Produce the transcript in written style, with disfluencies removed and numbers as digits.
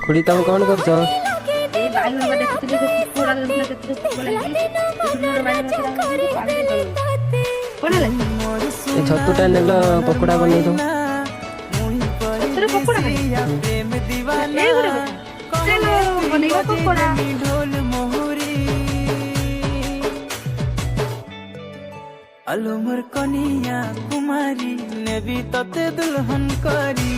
ଖୁଡି ତମେ କଣ କରୁଛ? ଏଇ ବାଇଗଣ ବା ଦେଖୁଥିଲି ଯେ କୁକୁଡ଼ା ଦେଖୁଥିଲା କେତେ କୁକୁଡ଼ା ଲାଗିଛି ସୁନ୍ଦର ବାଇଗଣ ଥିଲା ପାଣି କଣ ହେଲା ଏ ଛତୁଟା ନେଲ ପକୋଡା ବନେଇଦବ। ସତରେ ପକୋଡ଼ା ଏଇ ଗୋଟେ କଥା ଚାଲ ବନେଇବା ପକୋଡ଼ା আলো মোর কনিয়া কুমারী নেবি ততে দুলহন করি